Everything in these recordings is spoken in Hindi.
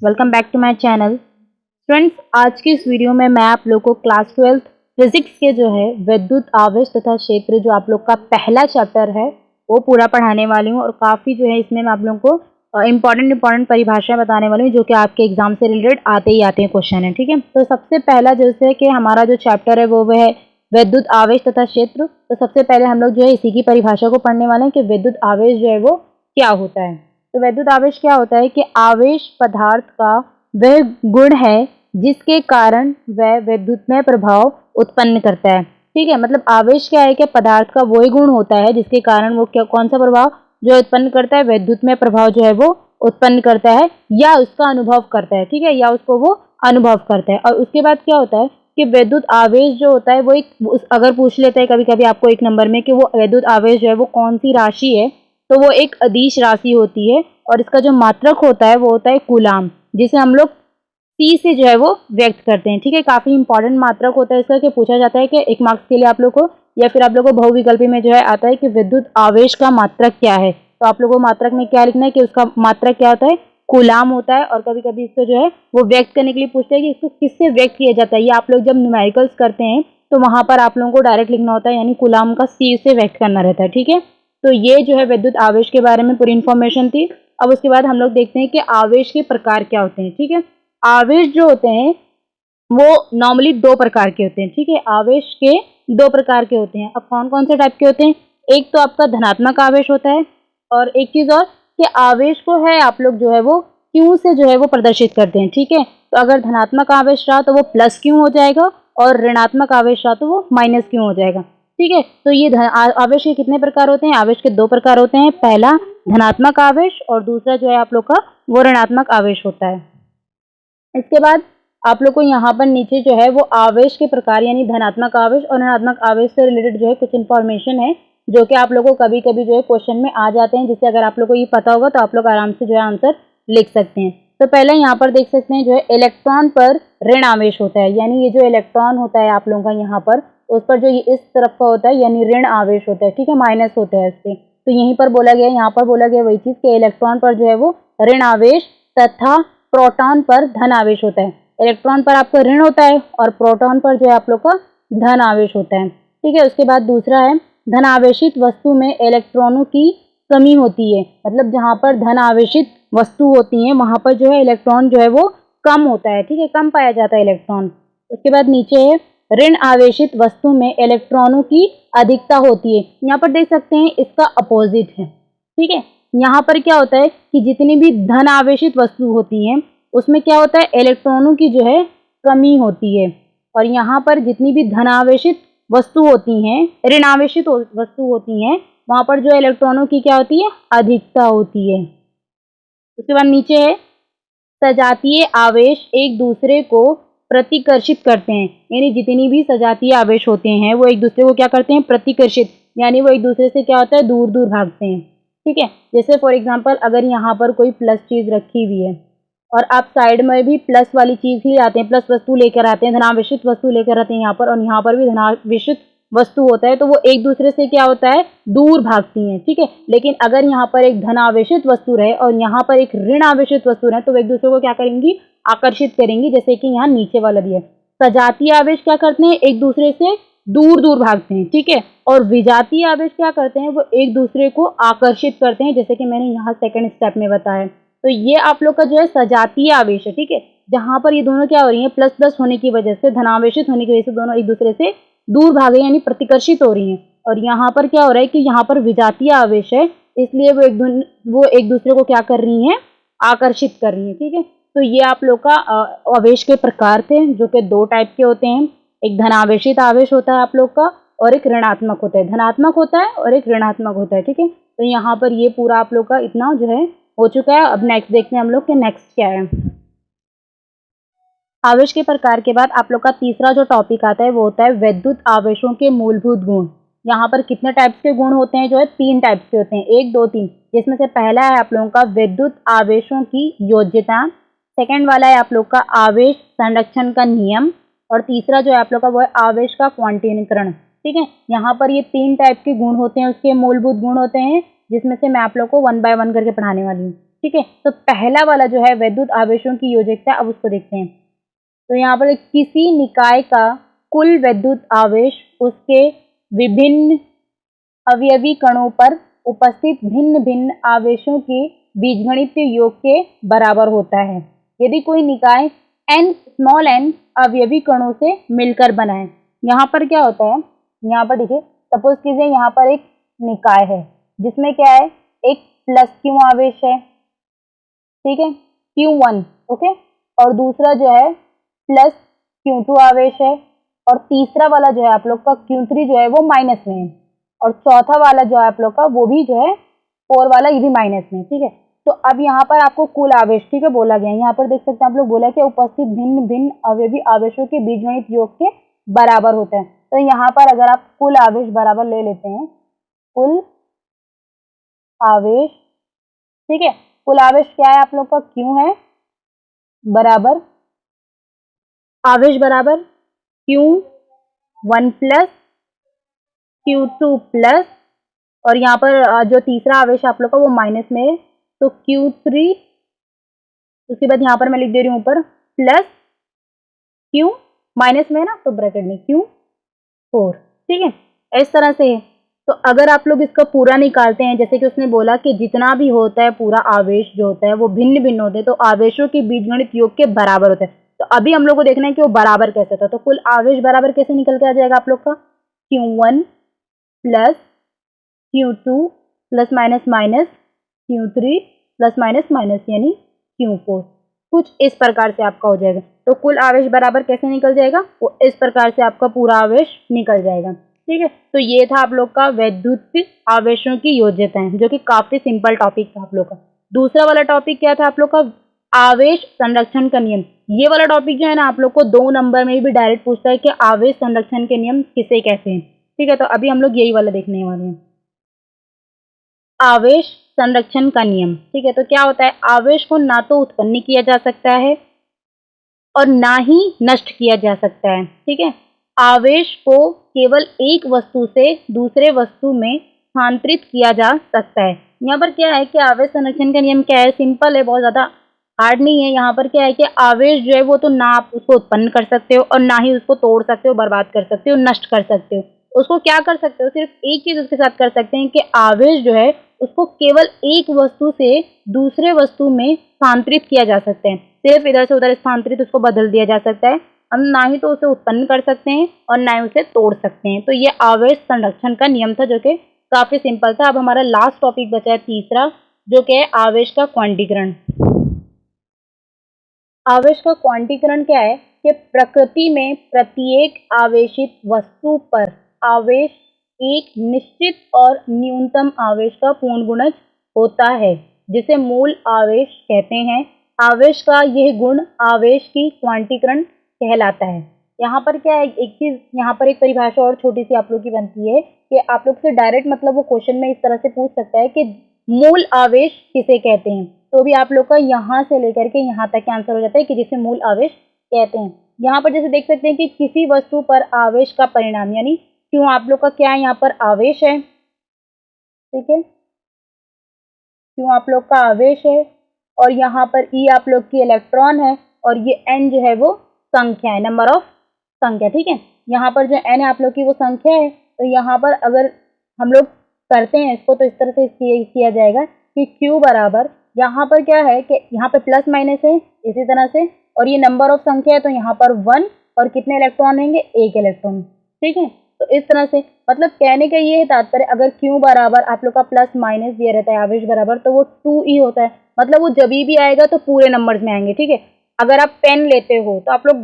Welcome back to my channel. Friends, आज की इस वीडियो में मैं आप लोग को क्लास 12th फिजिक्स के जो है विद्युत आवेश तथा क्षेत्र जो आप लोग का पहला चैप्टर है वो पूरा पढ़ाने वाली हूँ। और काफ़ी जो है इसमें मैं आप लोगों को इम्पॉर्टेंट परिभाषाएं बताने वाली हूँ जो कि आपके एग्जाम से रिलेटेड आते ही आते हैं क्वेश्चन है। ठीक है, तो सबसे पहला जैसे कि हमारा जो चैप्टर है वो है विद्युत आवेश तथा क्षेत्र। तो सबसे पहले हम लोग जो है इसी की परिभाषा को पढ़ने वाले हैं कि विद्युत आवेश जो है वो क्या होता है। तो वैद्युत आवेश क्या होता है कि आवेश पदार्थ का वह गुण है जिसके कारण वह विद्युतमय प्रभाव उत्पन्न करता है। ठीक है, मतलब आवेश क्या है कि पदार्थ का वही गुण होता है जिसके कारण वो कौन सा प्रभाव जो उत्पन्न करता है, विद्युतमय प्रभाव जो है वो उत्पन्न करता है या उसका अनुभव करता है। ठीक है, या उसको वो अनुभव करता है। और उसके बाद क्या होता है कि विद्युत आवेश जो होता है वो एक अगर पूछ लेते हैं कभी कभी आपको एक नंबर में कि वो विद्युत आवेश जो है वो कौन सी राशि है, तो वो एक अदिश राशि होती है और इसका जो मात्रक होता है वो होता है कूलाम, जिसे हम लोग सी से जो है वो व्यक्त करते हैं। ठीक है, काफी इंपॉर्टेंट मात्रक होता है इसका कि पूछा जाता है कि 1 मार्क्स के लिए आप लोग को या फिर आप लोग को बहुविकल्पी में जो है आता है कि विद्युत आवेश का मात्रक क्या है। तो आप लोग को मात्रक में क्या लिखना है कि उसका मात्रक क्या होता है, कूलाम होता है। और कभी कभी इसको जो है वो व्यक्त करने के लिए पूछते हैं कि इसको किससे व्यक्त किया जाता है। ये आप लोग जब न्यूमेरिकल्स करते हैं तो वहां पर आप लोगों को डायरेक्ट लिखना होता है, यानी कूलाम का सी से व्यक्त करना रहता है। ठीक है, तो ये जो है विद्युत आवेश के बारे में पूरी इन्फॉर्मेशन थी। अब उसके बाद हम लोग देखते हैं कि आवेश के प्रकार क्या होते हैं। ठीक है, आवेश जो होते हैं वो नॉर्मली 2 प्रकार के होते हैं। ठीक है, आवेश के 2 प्रकार के होते हैं। अब कौन कौन से टाइप के होते हैं, एक तो आपका धनात्मक आवेश होता है और एक चीज और कि आवेश को है आप लोग जो है वो क्यू से जो है वो प्रदर्शित करते हैं। ठीक है, तो अगर धनात्मक आवेश रहा तो वो प्लस क्यू हो जाएगा और ऋणात्मक आवेश रहा तो वो माइनस क्यू हो जाएगा। ठीक है, तो ये आवेश के कितने प्रकार होते हैं, आवेश के 2 प्रकार होते हैं। पहला धनात्मक आवेश और दूसरा जो है आप लोग का वो ऋणात्मक आवेश होता है। इसके बाद आप लोग को यहाँ पर नीचे जो है वो आवेश के प्रकार यानी धनात्मक आवेश और ऋणात्मक आवेश से रिलेटेड जो है कुछ इन्फॉर्मेशन है जो कि आप लोग को कभी कभी जो है क्वेश्चन में आ जाते हैं, जिससे अगर आप लोग को ये पता होगा तो आप लोग आराम से जो है आंसर लिख सकते हैं। तो पहले यहाँ पर देख सकते हैं जो है इलेक्ट्रॉन पर ऋण आवेश होता है, यानी ये जो इलेक्ट्रॉन होता है आप लोगों का यहाँ पर उस पर जो ये इस तरफ का होता है यानी ऋण आवेश होता है। ठीक है, माइनस होता है इसके। तो यहीं पर बोला गया, यहाँ पर बोला गया वही चीज कि इलेक्ट्रॉन पर जो है वो ऋण आवेश तथा प्रोटॉन पर धन आवेश होता है। इलेक्ट्रॉन पर आपका ऋण होता है और प्रोटॉन पर जो है आप लोग का धन आवेश होता है। ठीक है, उसके बाद दूसरा है धन आवेशित वस्तु में इलेक्ट्रॉनों की कमी होती है, मतलब जहां पर धन आवेशित वस्तु होती है वहां पर जो है इलेक्ट्रॉन जो है वो कम होता है। ठीक है, कम पाया जाता है इलेक्ट्रॉन। उसके बाद नीचे है ऋण आवेशित वस्तु में इलेक्ट्रॉनों की अधिकता होती है। यहाँ पर देख सकते हैं इसका अपोजिट है। ठीक है, यहाँ पर क्या होता है कि जितनी भी धन आवेशित वस्तु होती हैं उसमें क्या होता है, इलेक्ट्रॉनों की जो है कमी होती है। और यहाँ पर जितनी भी धन आवेशित वस्तु होती हैं, ऋण आवेशित वस्तु होती हैं, वहां पर जो इलेक्ट्रॉनों की क्या होती है, अधिकता होती है। उसके बाद नीचे है सजातीय आवेश एक दूसरे को प्रतिकर्षित करते हैं, यानी जितनी भी सजातीय आवेश होते हैं वो एक दूसरे को क्या करते हैं, प्रतिकर्षित, यानी वो एक दूसरे से क्या होता है, दूर दूर भागते हैं। ठीक है, जैसे फॉर एग्जांपल अगर यहाँ पर कोई प्लस चीज रखी हुई है और आप साइड में भी प्लस वाली चीज ही आते हैं, प्लस वस्तु लेकर आते हैं, धनावेशित वस्तु लेकर आते हैं यहाँ पर, और यहाँ पर भी धनावेशित वस्तु होता है, तो वो एक दूसरे से क्या होता है, दूर भागती हैं। ठीक है, लेकिन अगर यहाँ पर एक धनावेशित वस्तु रहे और यहाँ पर एक ऋण आवेशित वस्तु रहे तो वो एक दूसरे को क्या करेंगी, आकर्षित करेंगी, जैसे कि यहाँ नीचे वाला दिया। सजातीय आवेश क्या करते हैं, एक दूसरे से दूर दूर भागते हैं। ठीक है, और विजातीय आवेश क्या करते हैं, वो एक दूसरे को आकर्षित करते हैं, जैसे कि मैंने यहाँ सेकंड स्टेप में बताया। तो ये आप लोग का जो है सजातीय आवेश है। ठीक है, जहां पर ये दोनों क्या हो रही हैं, प्लस प्लस होने की वजह से, धनावेशित होने की वजह से दोनों एक दूसरे से दूर भागे यानी प्रतिकर्षित हो रही हैं। और यहाँ पर क्या हो रहा है कि यहाँ पर विजातीय आवेश है, इसलिए वो एक दूसरे को क्या कर रही हैं, आकर्षित कर रही हैं। ठीक है, तो ये आप लोग का आवेश के प्रकार थे जो कि 2 टाइप के होते हैं। एक धनावेशित आवेश होता है आप लोग का और एक ऋणात्मक होता है, धनात्मक होता है और एक ऋणात्मक होता है। ठीक है, तो यहाँ पर ये पूरा आप लोग का इतना जो है हो चुका है। अब नेक्स्ट देखते हैं हम लोग कि नेक्स्ट क्या है। आवेश के प्रकार के बाद आप लोग का तीसरा जो टॉपिक आता है वो होता है विद्युत आवेशों के मूलभूत गुण। यहाँ पर कितने टाइप्स के गुण होते हैं, जो है 3 टाइप्स के होते हैं, 1 2 3, जिसमें से पहला है आप लोगों का विद्युत आवेशों की योज्यता, सेकंड वाला है आप लोग का आवेश संरक्षण का नियम, और तीसरा जो है आप लोग का वो है आवेश का क्वांटीकरण। ठीक है, यहाँ पर ये 3 टाइप के गुण होते हैं, उसके मूलभूत गुण होते हैं, जिसमें से मैं आप लोग को 1 बाय 1 करके पढ़ाने वाली हूँ। ठीक है। तो पहला वाला जो है वैद्युत आवेशों की योज्यता, अब उसको देखते हैं। तो यहाँ पर किसी निकाय का कुल वैद्युत आवेश उसके विभिन्न अवयवी कणों पर उपस्थित भिन्न भिन्न आवेशों के बीजगणितीय योग के बराबर होता है यदि कोई निकाय n अवयवी कणों से मिलकर बना है। यहाँ पर क्या होता है, यहाँ पर देखिए, सपोज कीजिए यहाँ पर एक निकाय है जिसमें क्या है, एक प्लस क्यू आवेश है, ठीक है, Q1, ओके, और दूसरा जो है प्लस Q2 आवेश है, और तीसरा वाला जो है आप लोग का Q3 जो है वो माइनस में है, और चौथा वाला जो है आप लोग का वो भी जो है 4 वाला, ये भी माइनस में, ठीक है। तो अब यहाँ पर आपको कुल आवेश, ठीक है, बोला गया है, यहाँ पर देख सकते हैं आप लोग, बोला कि उपस्थित भिन्न भिन्न अवयवी आवेशों के बीजगणित योग के बराबर होते हैं। तो यहाँ पर अगर आप कुल आवेश बराबर ले लेते हैं, कुल आवेश, ठीक है, कुल आवेश क्या है आप लोग का, क्यू है, बराबर आवेश बराबर Q1 प्लस Q2 प्लस, और यहाँ पर जो तीसरा आवेश आप लोग का वो माइनस में है, तो Q3, उसके बाद यहाँ पर मैं लिख दे रही हूँ ऊपर प्लस Q, माइनस में है ना, तो ब्रैकेट में Q4, ठीक है, इस तरह से है। तो अगर आप लोग इसका पूरा निकालते हैं, जैसे कि उसने बोला कि जितना भी होता है पूरा आवेश जो होता है वो भिन्न भिन्न होते हैं, तो आवेशों के बीजगणित योग के बराबर होते हैं। तो अभी हम लोग को देखना है कि वो बराबर कैसे होता है। तो कुल आवेश बराबर कैसे निकल के आ जाएगा आप लोग का, Q1 plus Q2 plus minus minus Q3 plus minus minus यानी Q4, कुछ इस प्रकार से आपका हो जाएगा। तो कुल आवेश बराबर कैसे निकल जाएगा, वो इस प्रकार से आपका पूरा आवेश निकल जाएगा, ठीक है। तो ये था आप लोग का वैद्युत आवेशों की योज्यताएं, जो कि काफी सिंपल टॉपिक था आप लोग का। दूसरा वाला टॉपिक क्या था आप लोग का, आवेश संरक्षण का नियम। ये वाला टॉपिक जो है ना आप लोग को 2 नंबर में भी डायरेक्ट पूछता है कि आवेश संरक्षण के नियम किसे कहते हैं, ठीक है। तो अभी हम लोग यही वाला देखने वाले हैं, आवेश संरक्षण का नियम, ठीक है। तो क्या होता है, आवेश को ना तो उत्पन्न किया जा सकता है और ना ही नष्ट किया जा सकता है, ठीक है। आवेश को केवल एक वस्तु से दूसरे वस्तु में स्थानांतरित किया जा सकता है। यहाँ पर क्या है कि आवेश संरक्षण का नियम क्या है, सिंपल है, बहुत ज्यादा हार्ड नहीं है। यहाँ पर क्या है कि आवेश जो है वो तो ना आप उसको उत्पन्न कर सकते हो और ना ही उसको तोड़ सकते हो, बर्बाद कर सकते हो, नष्ट कर सकते हो। उसको क्या कर सकते हो, सिर्फ एक चीज उसके साथ कर सकते हैं कि आवेश जो है उसको केवल एक वस्तु से दूसरे वस्तु में स्थानांतरित किया जा सकता है, सिर्फ इधर से उधर स्थानांतरित उसको बदल दिया जा सकता है। हम ना ही तो उसे उत्पन्न कर सकते हैं और ना ही उसे तोड़ सकते हैं। तो ये आवेश संरक्षण का नियम था, जो कि काफी सिंपल था। अब हमारा लास्ट टॉपिक बचा है तीसरा, जो कि है आवेश का क्वांटीकरण। आवेश का क्वांटीकरण क्या है कि प्रकृति में प्रत्येक आवेशित वस्तु पर आवेश एक निश्चित और न्यूनतम आवेश का पूर्ण गुणज होता है, जिसे मूल आवेश कहते हैं। आवेश का यह गुण आवेश की क्वांटीकरण कहलाता है। यहाँ पर क्या है, एक चीज यहाँ पर एक परिभाषा और छोटी सी आप लोग की बनती है कि आप लोग से डायरेक्ट मतलब वो क्वेश्चन में इस तरह से पूछ सकता है कि मूल आवेश किसे कहते हैं, तो भी आप लोग का यहाँ से लेकर के यहाँ तक आंसर हो जाता है कि जिसे मूल आवेश कहते हैं। यहाँ पर जैसे देख सकते हैं कि किसी वस्तु पर आवेश का परिणाम, यानी क्यों आप लोग का क्या है, यहाँ पर आवेश है, ठीक है, क्यों आप लोग का आवेश है, और यहाँ पर ई आप लोग की इलेक्ट्रॉन है, और ये एन जो है वो संख्या है, नंबर ऑफ संख्या, ठीक है। यहाँ पर जो एन है आप लोग की वो संख्या है। तो यहाँ पर अगर हम लोग करते हैं इसको तो इस तरह से किया जाएगा कि Q बराबर, यहाँ पर क्या है कि यहाँ पे प्लस माइनस है इसी तरह से, और ये नंबर ऑफ संख्या है तो यहाँ पर 1, और कितने इलेक्ट्रॉन रहेंगे, 1 इलेक्ट्रॉन, ठीक है। तो इस तरह से मतलब कहने का ये है तात्पर्य, अगर Q बराबर आप लोग का प्लस माइनस दिया रहता है आवेश बराबर, तो वो 2E होता है, मतलब वो जब भी आएगा तो पूरे नंबर्स में आएंगे, ठीक है। अगर आप पेन लेते हो तो आप लोग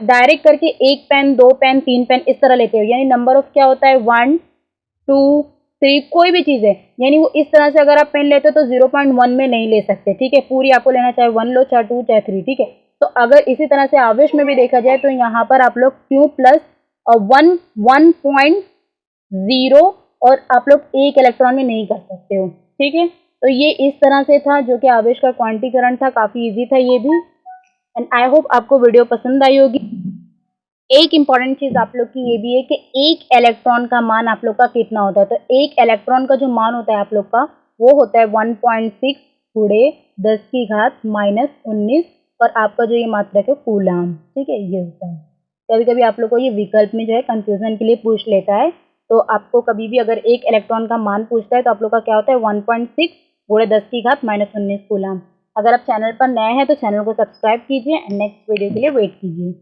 डायरेक्ट करके 1 पेन, 2 पेन, 3 पेन इस तरह लेते हो, यानी नंबर ऑफ क्या होता है 1 2 3, कोई भी चीज है, यानी वो इस तरह से अगर आप पेन लेते हो तो 0.1 में नहीं ले सकते, ठीक है, पूरी आपको लेना, चाहे 1 लो, चाहे 2, चाहे 3, ठीक है। तो अगर इसी तरह से आवेश में भी देखा जाए तो यहाँ पर आप लोग Q प्लस और 1.0 और आप लोग 1 इलेक्ट्रॉन में नहीं कर सकते हो, ठीक है। तो ये इस तरह से था जो कि आवेश का क्वांटीकरण था, काफी इजी था ये भी। एंड आई होप आपको वीडियो पसंद आई होगी। एक इम्पॉर्टेंट चीज आप लोग की ये भी है कि एक इलेक्ट्रॉन का मान आप लोग का कितना होता है। तो एक इलेक्ट्रॉन का जो मान होता है आप लोग का वो होता है 1.6 गुणे 10 की घात -19 और आपका जो ये मात्रक है कूलाम, ठीक है, ये होता है। कभी कभी आप लोग को ये विकल्प में जो है कंफ्यूजन के लिए पूछ लेता है, तो आपको कभी भी अगर एक इलेक्ट्रॉन का मान पूछता है तो आप लोग का क्या होता है 1.6 गुणे 10 की घात -19 कूलाम। अगर आप चैनल पर नए हैं तो चैनल को सब्सक्राइब कीजिए एंड नेक्स्ट वीडियो के लिए वेट कीजिए।